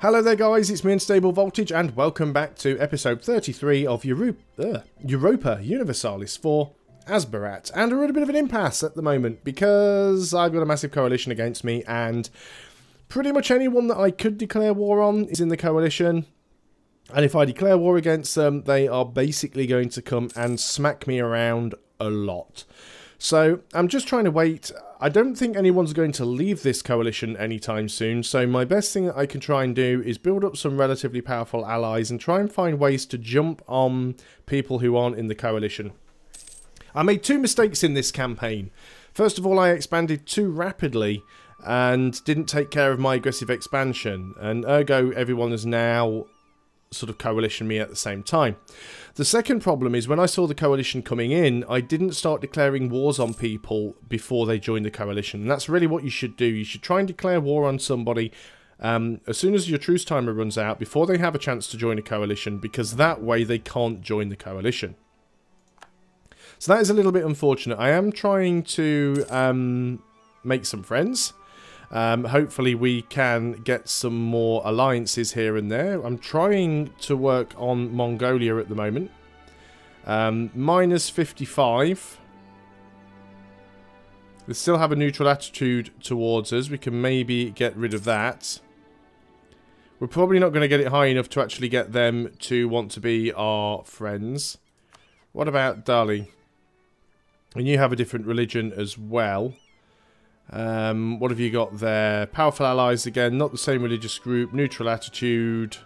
Hello there guys, it's me Unstable Voltage and welcome back to episode 33 of Europa Universalis IV Asbarat. And we're at a bit of an impasse at the moment because I've got a massive coalition against me and pretty much anyone that I could declare war on is in the coalition. And if I declare war against them, they are basically going to come and smack me around a lot. So I'm just trying to wait. I don't think anyone's going to leave this coalition anytime soon, so my best thing that I can try and do is build up some relatively powerful allies and try and find ways to jump on people who aren't in the coalition. I made two mistakes in this campaign. First of all, I expanded too rapidly and didn't take care of my aggressive expansion, and ergo everyone is now sort of coalition me at the same time. The second problem is when I saw the coalition coming in, I didn't start declaring wars on people before they joined the coalition. And that's really what you should do. You should try and declare war on somebody as soon as your truce timer runs out, before they have a chance to join a coalition, because that way they can't join the coalition. So that is a little bit unfortunate. I am trying to make some friends. Hopefully we can get some more alliances here and there. I'm trying to work on Mongolia at the moment. Minus 55. They still have a neutral attitude towards us. We can maybe get rid of that. We're probably not going to get it high enough to actually get them to want to be our friends. What about Dali? And you have a different religion as well. What have you got there? Powerful allies again, not the same religious group, neutral attitude.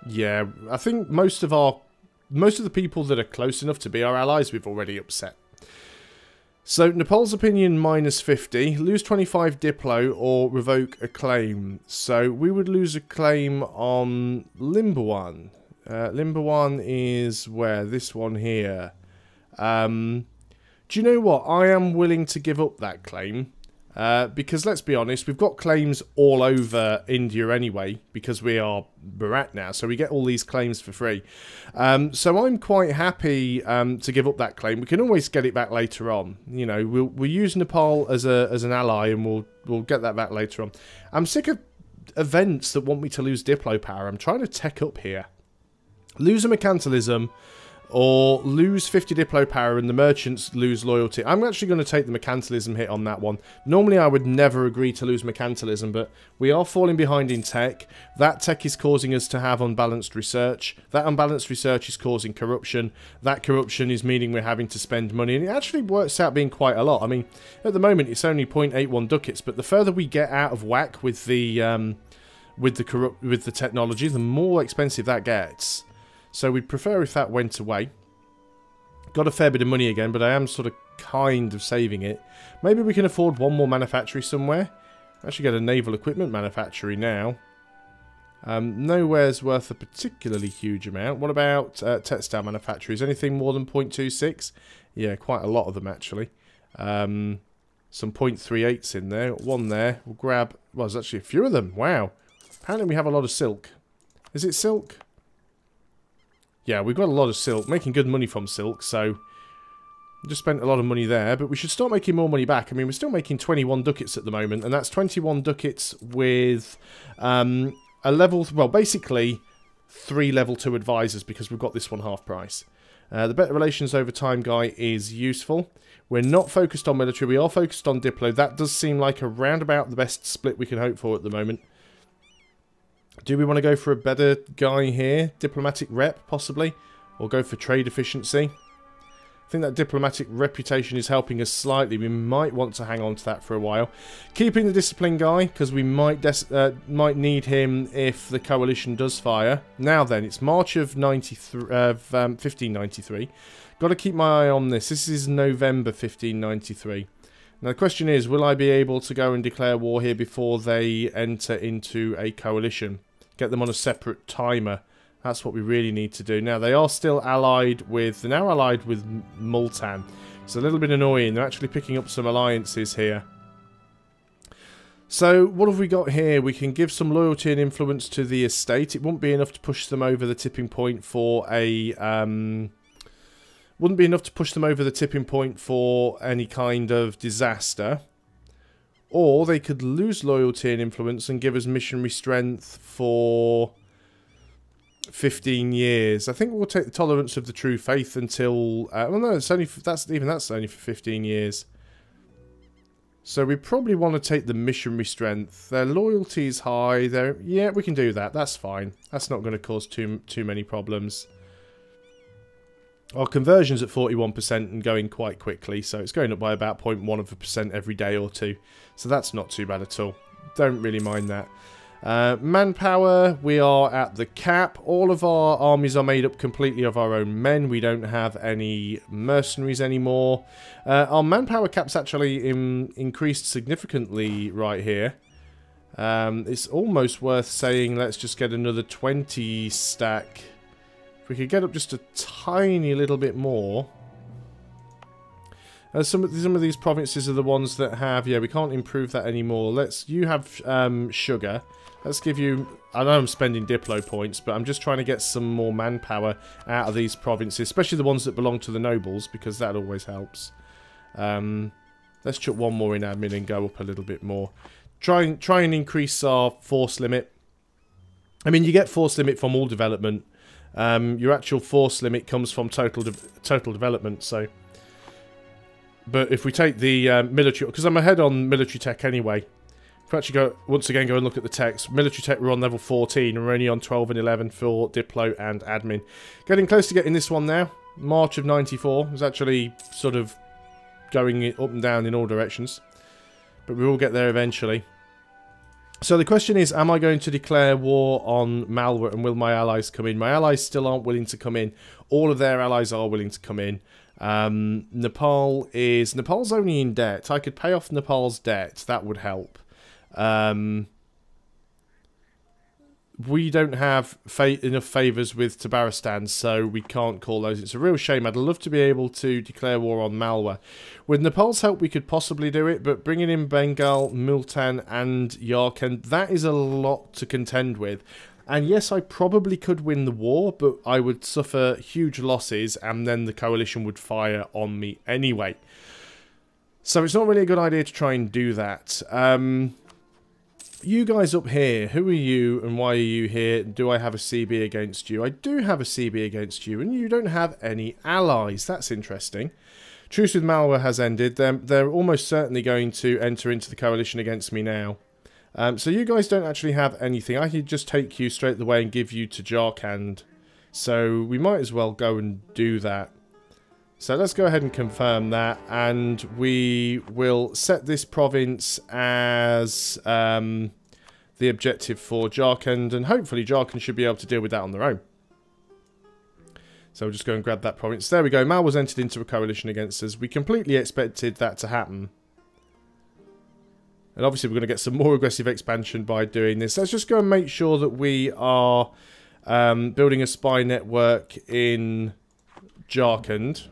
Yeah, I think most of the people that are close enough to be our allies we've already upset. So Nepal's opinion minus 50, lose 25 Diplo or revoke a claim. So we would lose a claim on Limbawan. Limbawan is where? This one here. Do you know what? I am willing to give up that claim. Because let's be honest, we've got claims all over India anyway, because we are Bharat now, so we get all these claims for free. So I'm quite happy to give up that claim. We can always get it back later on. You know, we'll use Nepal as an ally, and we'll get that back later on. I'm sick of events that want me to lose Diplo power. I'm trying to tech up here. Lose a mercantilism, or lose 50 Diplo power and the merchants lose loyalty. I'm actually going to take the mercantilism hit on that one. Normally I would never agree to lose mercantilism, but we are falling behind in tech. That tech is causing us to have unbalanced research. That unbalanced research is causing corruption. That corruption is meaning we're having to spend money, and it actually works out being quite a lot. I mean, at the moment it's only 0.81 ducats, but the further we get out of whack with the technology, the more expensive that gets. So we'd prefer if that went away. Got a fair bit of money again, but I am sort of kind of saving it. Maybe we can afford one more manufactory somewhere. Actually get a naval equipment manufactory now. Nowhere's worth a particularly huge amount. What about textile manufactories? Anything more than 0.26? Yeah, quite a lot of them actually. Some 0.38s in there. One there. We'll grab... Well, there's actually a few of them. Wow. Apparently we have a lot of silk. Is it silk? Yeah, we've got a lot of silk, making good money from silk, so just spent a lot of money there, but we should start making more money back. I mean, we're still making 21 ducats at the moment, and that's 21 ducats with a level, well, basically 3 level 2 advisors, because we've got this one half price. The better relations over time guy is useful. We're not focused on military, we are focused on Diplo. That does seem like around about the best split we can hope for at the moment. Do we want to go for a better guy here? Diplomatic rep, possibly? Or go for trade efficiency? I think that diplomatic reputation is helping us slightly. We might want to hang on to that for a while. Keeping the discipline guy, because we might need him if the coalition does fire. Now then, it's March of 1593. Got to keep my eye on this. This is November 1593. Now the question is, will I be able to go and declare war here before they enter into a coalition? Get them on a separate timer. That's what we really need to do. Now they are still allied with... They're now allied with Multan. It's a little bit annoying. They're actually picking up some alliances here. So what have we got here? We can give some loyalty and influence to the estate. It won't be enough to push them over the tipping point for a... wouldn't be enough to push them over the tipping point for any kind of disaster. Or they could lose loyalty and influence and give us missionary strength for 15 years. I think we'll take the tolerance of the true faith until... well, no, it's only that's only for 15 years. So we probably want to take the missionary strength. Their loyalty is high. Yeah, we can do that. That's fine. That's not going to cause too many problems. Our conversion's at 41% and going quite quickly, so it's going up by about 0.1% every day or two. So that's not too bad at all. Don't really mind that. Manpower, we are at the cap. All of our armies are made up completely of our own men. We don't have any mercenaries anymore. Our manpower cap's actually increased significantly right here. It's almost worth saying let's just get another 20 stack. If we could get up just a tiny little bit more. Some of these provinces are the ones that have... Yeah, we can't improve that anymore. You have sugar. Let's give you... I know I'm spending Diplo points, but I'm just trying to get some more manpower out of these provinces, especially the ones that belong to the nobles, because that always helps. Let's chuck one more in admin and go up a little bit more. Try and increase our force limit. I mean, you get force limit from all development. Your actual force limit comes from total development, so... But if we take the military... Because I'm ahead on military tech anyway. If we actually once again go and look at the techs. Military tech, we're on level 14, and we're only on 12 and 11 for Diplo and admin. Getting close to getting this one now. March of 94 is actually sort of going up and down in all directions. But we will get there eventually. So the question is, am I going to declare war on Malwa and will my allies come in? My allies still aren't willing to come in. All of their allies are willing to come in. Nepal's only in debt. I could pay off Nepal's debt. That would help. We don't have enough favours with Tabaristan, so we can't call those. It's a real shame. I'd love to be able to declare war on Malwa. With Nepal's help, we could possibly do it, but bringing in Bengal, Multan and Yarkand, that is a lot to contend with. And yes, I probably could win the war, but I would suffer huge losses, and then the coalition would fire on me anyway. So it's not really a good idea to try and do that. You guys up here, who are you and why are you here? Do I have a CB against you? I do have a CB against you, and you don't have any allies. That's interesting. Truce with Malwa has ended. They're almost certainly going to enter into the coalition against me now. So you guys don't actually have anything. I could just take you straight away and give you to Jarkand. So we might as well go and do that. So let's go ahead and confirm that, and we will set this province as the objective for Jarkand, and hopefully Jarkand should be able to deal with that on their own. So we'll just go and grab that province. There we go. Mal was entered into a coalition against us. We completely expected that to happen. And obviously we're going to get some more aggressive expansion by doing this. Let's just go and make sure that we are building a spy network in Jarkand.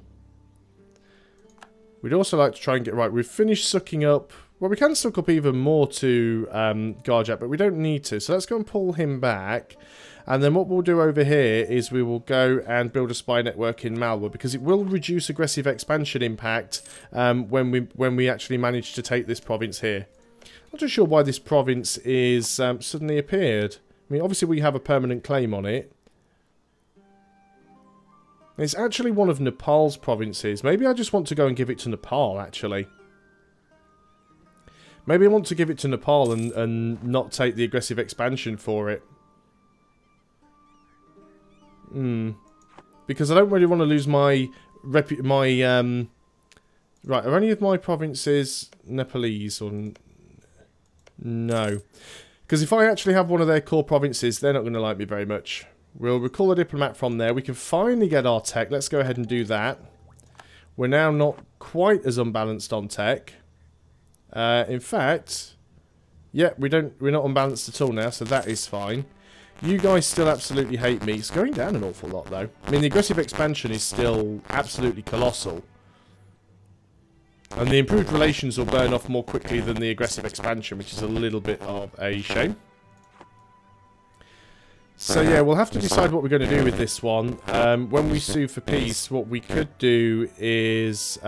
We'd also like to try and get... Right, we've finished sucking up... Well, we can suck up even more to Garjat, but we don't need to. So let's go and pull him back. And then what we'll do over here is we will go and build a spy network in Malwa, because it will reduce aggressive expansion impact when we actually manage to take this province here. Not too sure why this province is suddenly appeared. I mean, obviously we have a permanent claim on it. It's actually one of Nepal's provinces. Maybe I just want to go and give it to Nepal, actually. Maybe I want to give it to Nepal and not take the aggressive expansion for it. Because I don't really want to lose my... Right, are any of my provinces Nepalese or... No. Because if I actually have one of their core provinces, they're not going to like me very much. We'll recall a diplomat from there. We can finally get our tech. Let's go ahead and do that. We're now not quite as unbalanced on tech. In fact, yeah, we're not unbalanced at all now, so that is fine. You guys still absolutely hate me. It's going down an awful lot, though. I mean, the aggressive expansion is still absolutely colossal. And the improved relations will burn off more quickly than the aggressive expansion, which is a little bit of a shame. So yeah, we'll have to decide what we're going to do with this one. When we sue for peace, what we could do is...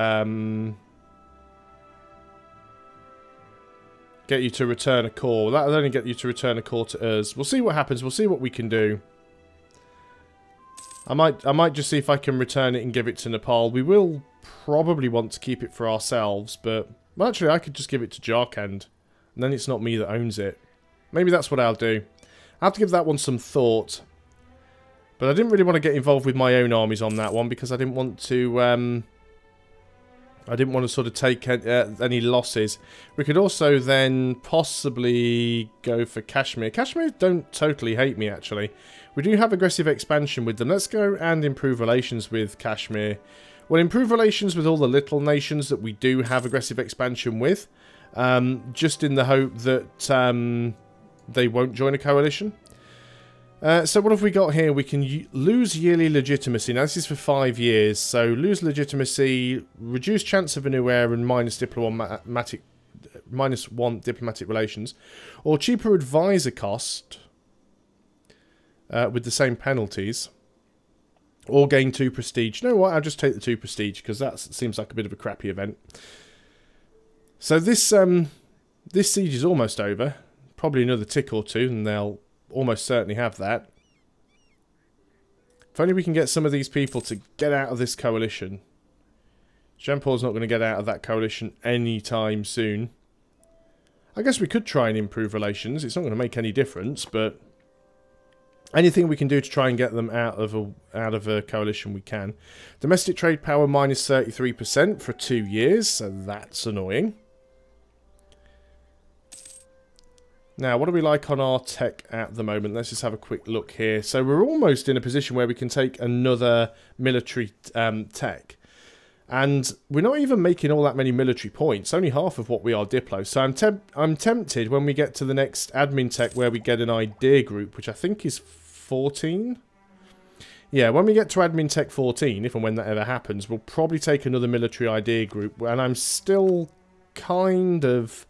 get you to return a core. That'll only get you to return a core to us. We'll see what happens. We'll see what we can do. I might just see if I can return it and give it to Nepal. We will probably want to keep it for ourselves, but... Well, actually, I could just give it to Jharkhand. And then it's not me that owns it. Maybe that's what I'll do. I have to give that one some thought. But I didn't really want to get involved with my own armies on that one because I didn't want to... I didn't want to sort of take any losses. We could also then possibly go for Kashmir. Kashmir don't totally hate me, actually. We do have aggressive expansion with them. Let's go and improve relations with Kashmir. We'll improve relations with all the little nations that we do have aggressive expansion with. Just in the hope that they won't join a coalition. So what have we got here? We can lose yearly legitimacy. Now this is for 5 years. So lose legitimacy, reduce chance of a new heir, and -1 diplomatic relations. Or cheaper advisor cost with the same penalties. Or gain 2 prestige. You know what? I'll just take the 2 prestige because that seems like a bit of a crappy event. So this this siege is almost over. Probably another tick or two and they'll almost certainly have that. If only we can get some of these people to get out of this coalition. Jean-Paul's not going to get out of that coalition anytime soon. I guess we could try and improve relations. It's not going to make any difference, but anything we can do to try and get them out of a coalition, we can. Domestic trade power -33% for 2 years, so that's annoying. Now, what do we like on our tech at the moment? Let's just have a quick look here. So we're almost in a position where we can take another military tech. And we're not even making all that many military points. Only half of what we are Diplo. So I'm tempted when we get to the next admin tech where we get an idea group, which I think is 14. Yeah, when we get to admin tech 14, if and when that ever happens, we'll probably take another military idea group. And I'm still kind of...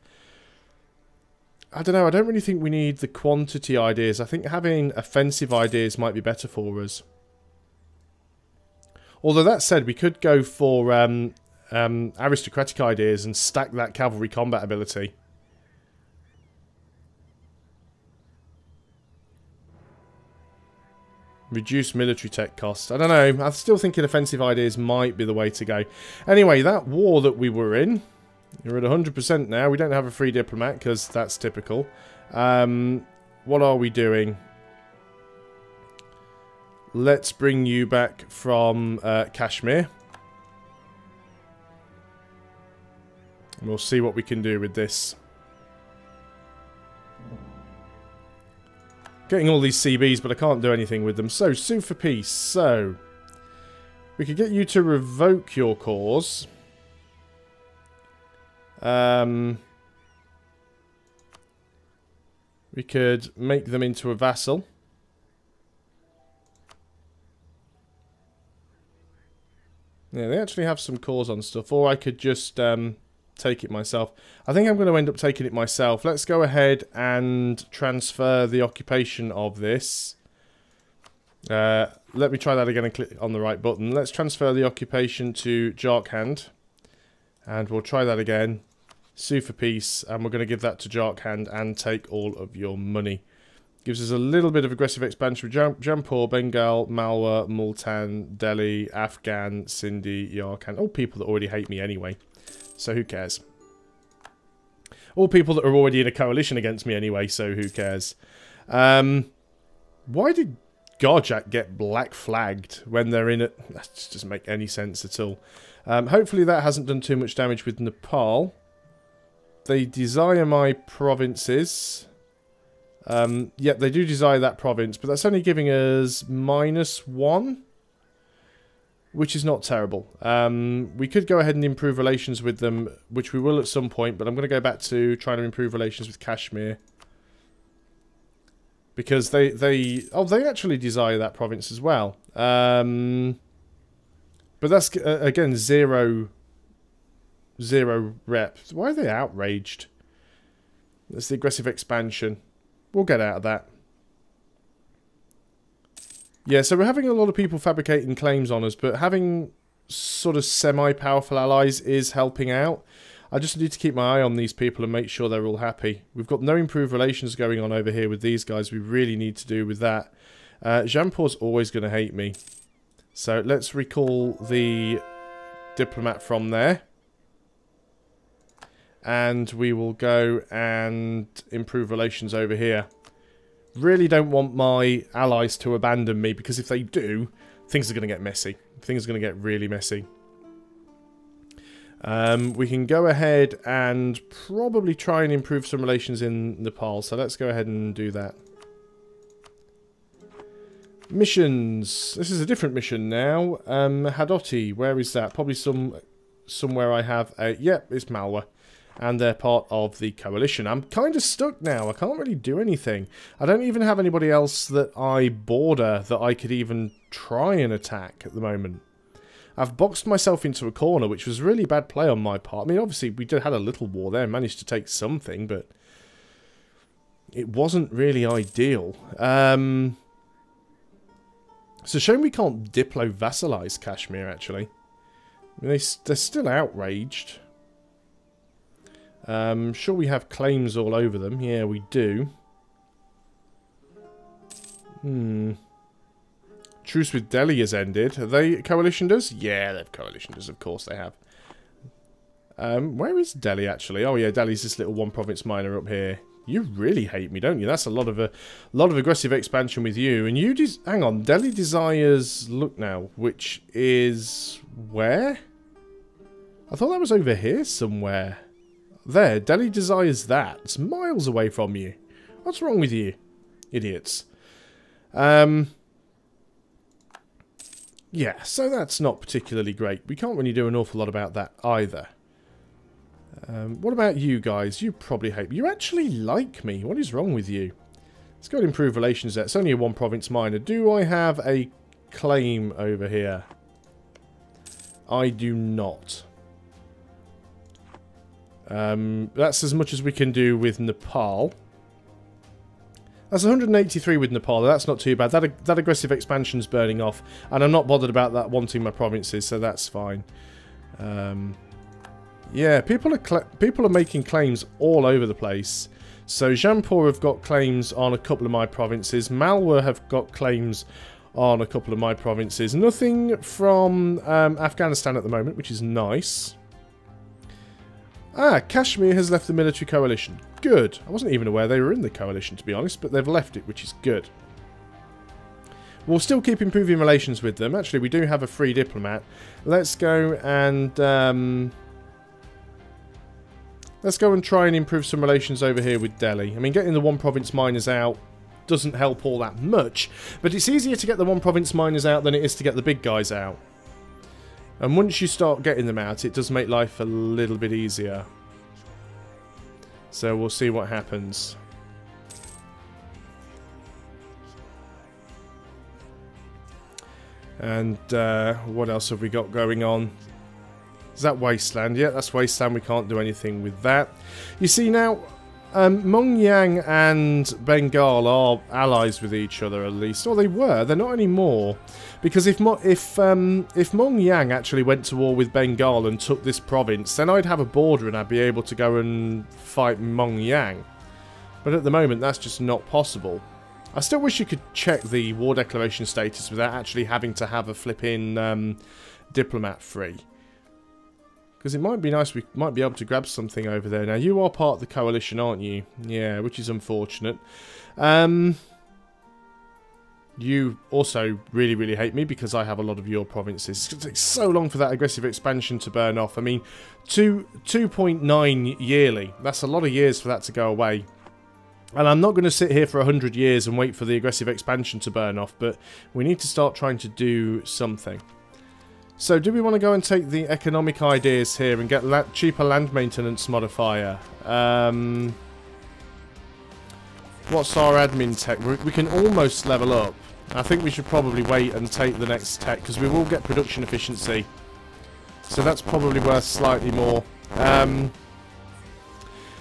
I don't know, I don't really think we need the quantity ideas. I think having offensive ideas might be better for us. Although that said, we could go for aristocratic ideas and stack that cavalry combat ability. Reduce military tech costs. I don't know, I'm still thinking offensive ideas might be the way to go. Anyway, that war that we were in... You're at 100% now. We don't have a free diplomat because that's typical. What are we doing? Let's bring you back from Kashmir. And we'll see what we can do with this. Getting all these CBs, but I can't do anything with them. So, sue for peace. So, we could get you to revoke your cause. We could make them into a vassal. Yeah, they actually have some cores on stuff. Or I could just take it myself. I think I'm going to end up taking it myself. Let's go ahead and transfer the occupation of this. Let me try that again and click on the right button. Let's transfer the occupation to Jharkhand. And we'll try that again. Sue for peace, and we're going to give that to Jharkhand and take all of your money. Gives us a little bit of aggressive expansion with Jampur, Bengal, Malwa, Multan, Delhi, Afghan, Sindhi, Yarkand. All people that already hate me anyway. So who cares? All people that are already in a coalition against me anyway, so who cares? Why did Garjak get black flagged when they're in it? That doesn't make any sense at all. Hopefully that hasn't done too much damage with Nepal. They desire my provinces. Yep, they do desire that province, but that's only giving us -1, which is not terrible. We could go ahead and improve relations with them, which we will at some point, but I'm going to go back to trying to improve relations with Kashmir. Because they actually desire that province as well. But that's, again, zero rep. Why are they outraged? That's the aggressive expansion. We'll get out of that. Yeah, so we're having a lot of people fabricating claims on us, but having sort of semi-powerful allies is helping out. I just need to keep my eye on these people and make sure they're all happy. We've got no improved relations going on over here with these guys. We really need to do with that. Jean-Paul's always going to hate me. So let's recall the diplomat from there. And we will go and improve relations over here. Really don't want my allies to abandon me, because if they do, things are going to get messy. Things are going to get really messy. We can go ahead and probably try and improve some relations in Nepal. So let's go ahead and do that. Missions. This is a different mission now. Hadoti, where is that? Probably somewhere I have a... Yep, it's Malwa. And they're part of the coalition. I'm kind of stuck now. I can't really do anything. I don't even have anybody else that I border that I could even try and attack at the moment. I've boxed myself into a corner, which was really bad play on my part. I mean, obviously, we had a little war there and managed to take something, but it wasn't really ideal. It's a shame we can't diplo-vassalize Kashmir, actually. I mean, they're still outraged. Sure we have claims all over them. Yeah, we do. Truce with Delhi has ended. Are they coalitioners? Yeah, they've coalitioners. Of course they have. Where is Delhi, actually? Oh, yeah, Delhi's this little one-province minor up here. You really hate me, don't you? That's a lot of aggressive expansion with you. And you hang on. Delhi desires Lucknow, which is where? I thought that was over here somewhere. There, Delhi desires that. It's miles away from you. What's wrong with you? Idiots. Yeah, so that's not particularly great. We can't really do an awful lot about that either. What about you guys? You probably hate me. You actually like me. What is wrong with you? Let's go and improve relations there. It's only a one-province minor. Do I have a claim over here? I do not. That's as much as we can do with Nepal. That's 183 with Nepal. That's not too bad. That aggressive expansion's burning off, and I'm not bothered about that wanting my provinces, so that's fine. Yeah, people are making claims all over the place. So Jampur have got claims on a couple of my provinces. Malwa have got claims on a couple of my provinces. Nothing from Afghanistan at the moment, which is nice. Ah, Kashmir has left the military coalition. Good. I wasn't even aware they were in the coalition, to be honest, but they've left it, which is good. We'll still keep improving relations with them. Actually, we do have a free diplomat. Let's go and try and improve some relations over here with Delhi. I mean, getting the one-province miners out doesn't help all that much, but it's easier to get the one-province miners out than it is to get the big guys out. And once you start getting them out, it does make life a little bit easier. So we'll see what happens. And what else have we got going on? Is that Wasteland? Yeah, that's Wasteland. We can't do anything with that. You see now, Mongyang and Bengal are allies with each other, at least. Or they were. They're not anymore. Because if Mongyang actually went to war with Bengal and took this province, then I'd have a border and I'd be able to go and fight Mongyang. But at the moment, that's just not possible. I still wish you could check the war declaration status without actually having to have a flipping diplomat free. Because it might be nice, we might be able to grab something over there. Now, you are part of the coalition, aren't you? Yeah, which is unfortunate. You also really, really hate me because I have a lot of your provinces. It's going to take so long for that aggressive expansion to burn off. I mean, 2.9 yearly. That's a lot of years for that to go away. And I'm not going to sit here for 100 years and wait for the aggressive expansion to burn off, but we need to start trying to do something. So, do we want to go and take the economic ideas here and get cheaper land maintenance modifier? What's our admin tech? We can almost level up. I think we should probably wait and take the next tech, because we will get production efficiency. So that's probably worth slightly more.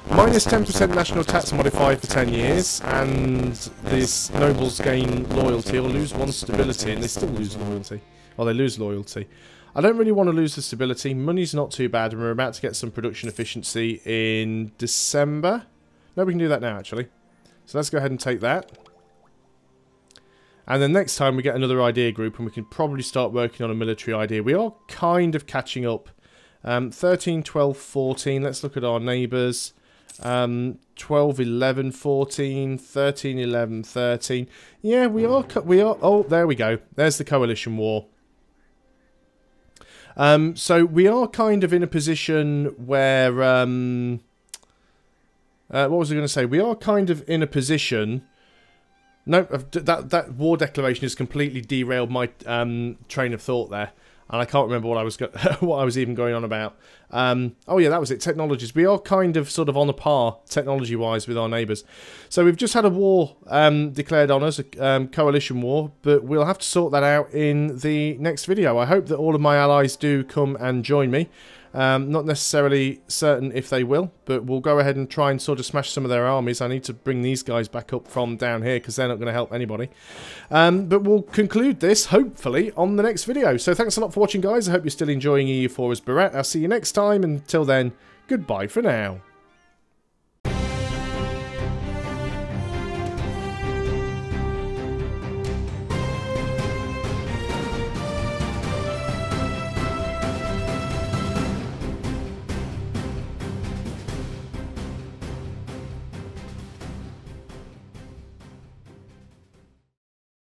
Minus 10% national tax modifier for 10 years, and these nobles gain loyalty or lose 1 stability, and they still lose loyalty. Well, they lose loyalty. I don't really want to lose the stability. Money's not too bad, and we're about to get some production efficiency in December. No, we can do that now, actually. So let's go ahead and take that. And then next time we get another idea group, and we can probably start working on a military idea. We are kind of catching up. 13, 12, 14. Let's look at our neighbours. 12, 11, 14, 13, 11, 13. Yeah, we are. Oh, there we go. There's the coalition war. So we are kind of in a position where... what was I going to say? We are kind of in a position... No, that war declaration has completely derailed my train of thought there. And I can't remember what I was what I was even going on about. Oh yeah, that was it. Technologies. We are kind of sort of on a par, technology-wise, with our neighbours. So we've just had a war declared on us, a coalition war. But we'll have to sort that out in the next video. I hope that all of my allies do come and join me. Not necessarily certain if they will, but we'll go ahead and try and sort of smash some of their armies. I need to bring these guys back up from down here because they're not going to help anybody. But we'll conclude this, hopefully, on the next video. So thanks a lot for watching, guys. I hope you're still enjoying EU4 as Barat. I'll see you next time. Until then, goodbye for now.